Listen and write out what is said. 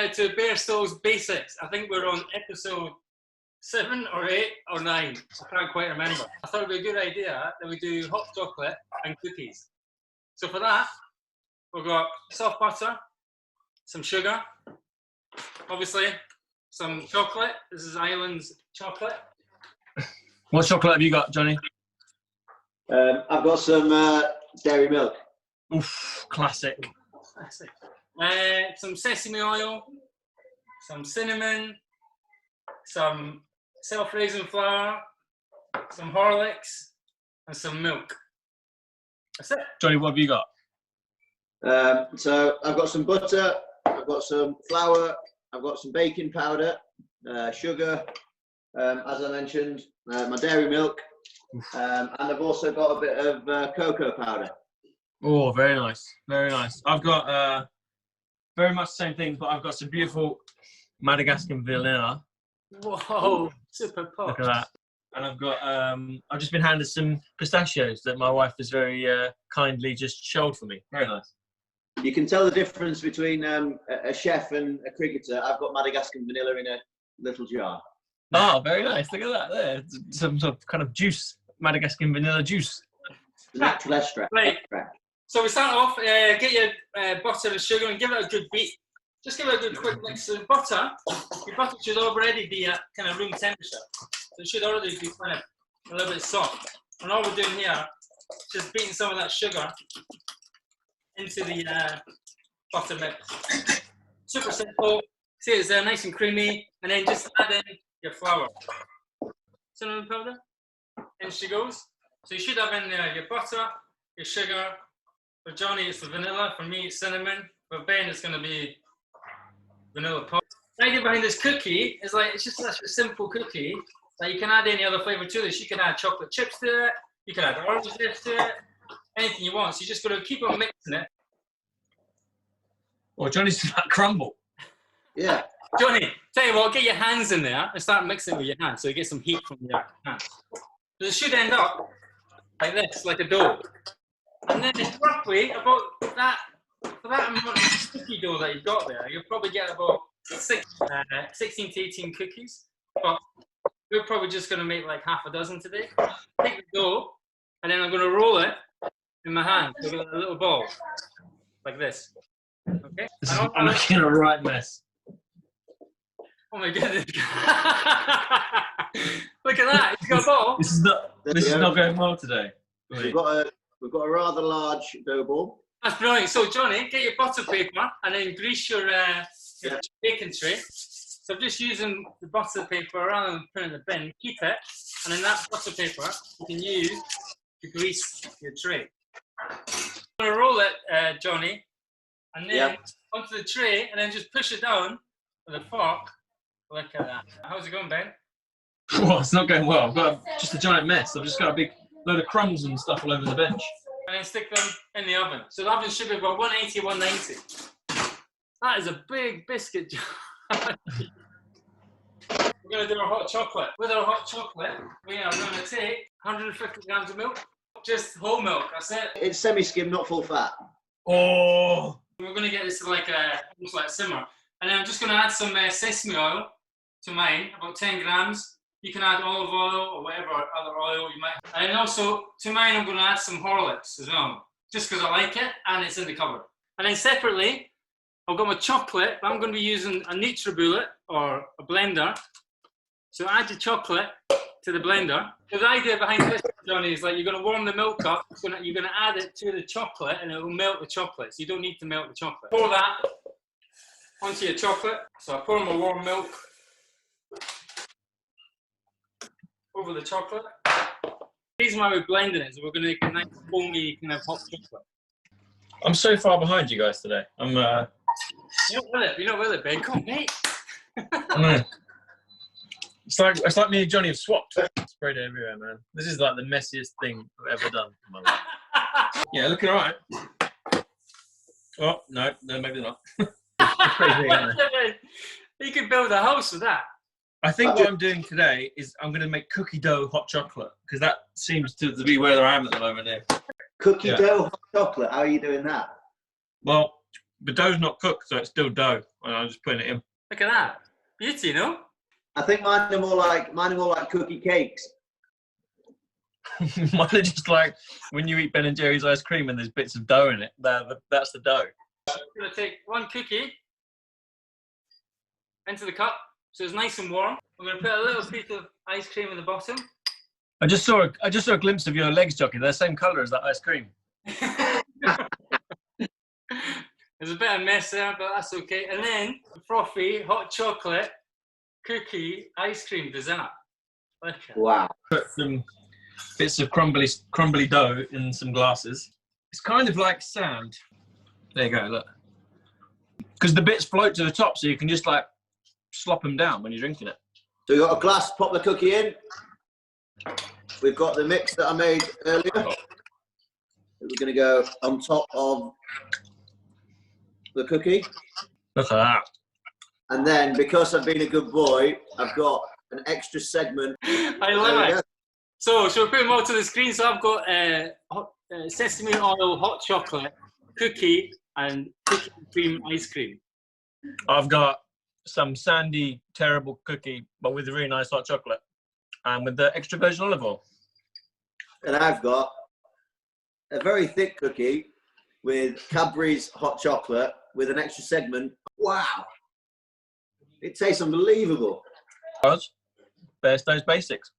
now to Bairstow's Basics. I think we're on episode 7 or 8 or 9. I can't quite remember. I thought it'd be a good idea that we do hot chocolate and cookies. So for that, we've got soft butter, some sugar, obviously some chocolate. This is Island's chocolate. What chocolate have you got, Johnny? I've got some dairy milk. Oof, classic. Classic. Some sesame oil, some cinnamon, some self-raising flour, some Horlicks, and some milk. That's it. Johnny, what have you got? So I've got some butter, I've got some flour, I've got some baking powder, sugar, as I mentioned, my dairy milk, and I've also got a bit of cocoa powder. Oh, very nice, very nice. I've got very much the same things, but I've got some beautiful Madagascar vanilla. Whoa, super pop. Look at that. And I've got, I've just been handed some pistachios that my wife has very kindly just shelled for me. Very nice. You can tell the difference between a chef and a cricketer. I've got Madagascar vanilla in a little jar. Oh, very nice. Look at that there. Some sort of kind of juice, Madagascar vanilla juice. Natural extract. Right. So we start off, get your butter and sugar and give it a good beat. Just give it a good quick mix. So butter, your butter should already be at kind of room temperature. So it should already be kind of a little bit soft. And all we're doing here is just beating some of that sugar into the butter mix. Super simple. See, it's nice and creamy. And then just add in your flour. Cinnamon powder. In she goes. So you should have in there your butter, your sugar. For Johnny, it's the vanilla. For me, it's cinnamon. For Ben, it's going to be vanilla pop. The idea behind this cookie is like, it's just such a simple cookie that you can add any other flavour to this. You can add chocolate chips to it. You can add orange zest to it. Anything you want. So you just got to keep on mixing it. Well, Johnny's about to crumble. Yeah. Johnny, tell you what, get your hands in there and start mixing with your hands so you get some heat from your hands. So it should end up like this, like a dough. And then it's roughly about that, for that amount of sticky dough that you've got there, you'll probably get about 16 to 18 cookies. But we're probably just going to make like half a dozen today. Take the dough, and then I'm going to roll it in my hand. So a little ball, like this. Okay? I'm making a right mess. Oh my goodness. Look at that, he's got a ball. This is not going well today. We've got a rather large dough ball. That's brilliant. So Johnny, get your butter paper and then grease your baking tray. So I'm just using the butter paper rather than putting it in the bin. Keep it, and then that butter paper you can use to grease your tray. I'm going to roll it, Johnny, and then onto the tray, and then just push it down with a fork. Look at that. How's it going, Ben? Well, it's not going well. I've got just a giant mess. I've just got a big load of crumbs and stuff all over the bench. And then stick them in the oven. So the oven should be about 180, 190. That is a big biscuit. We're going to do our hot chocolate. With our hot chocolate, we are going to take 150 grams of milk. Just whole milk, that's it. It's semi-skim, not full fat. Oh! We're going to get this to like almost like a simmer. And then I'm just going to add some sesame oil to mine, about 10 grams. You can add olive oil or whatever other oil you might have. And then also, to mine, I'm going to add some Horlicks as well, just because I like it, and it's in the cupboard. And then separately, I've got my chocolate, but I'm going to be using a NutriBullet or a blender. So add your chocolate to the blender. So the idea behind this, Johnny, is like you're going to warm the milk up, you're going to add it to the chocolate, and it will melt the chocolate. So you don't need to melt the chocolate. Pour that onto your chocolate. So I pour my warm milk over the chocolate. The reason why we're blending it is we're going to make a nice foamy kind of hot chocolate. I'm so far behind you guys today. I'm You're not with it, Ben. Come on, mate. I know. It's like me and Johnny have swapped. Sprayed it everywhere, man. This is like the messiest thing I've ever done in my life. Yeah, looking alright. Oh, no, maybe not. Crazy, you could build a house with that. I think what I'm doing today is I'm going to make cookie dough hot chocolate, because that seems to be where I am at the moment here. Cookie dough hot chocolate, how are you doing that? Well, The dough's not cooked, so it's still dough. And I'm just putting it in. Look at that. Beauty, no? I think mine are more like cookie cakes. Mine are just like when you eat Ben & Jerry's ice cream and there's bits of dough in it. That's the dough. I'm going to take one cookie into the cup so it's nice and warm. I'm going to put a little piece of ice cream in the bottom. I just saw a glimpse of your legs, Jocky. They're the same colour as that ice cream. There's a bit of mess there, but that's okay. And then frothy hot chocolate cookie ice cream dessert. Look at Wow. Put some bits of crumbly dough in some glasses. It's kind of like sand. There you go, look. Because the bits float to the top, so you can just like slop them down when you're drinking it. So we've got a glass, pop the cookie in. We've got the mix that I made earlier. We're going to go on top of the cookie. Look at that. And then, because I've been a good boy, I've got an extra segment. I love it. So, shall we put them all to the screen? So I've got sesame oil, hot chocolate, cookie, and cookie cream ice cream. I've got some sandy, terrible cookie, but with a really nice hot chocolate. And with the extra virgin olive oil. And I've got a very thick cookie with Cadbury's hot chocolate with an extra segment. Wow. It tastes unbelievable. Bairstow's Basics.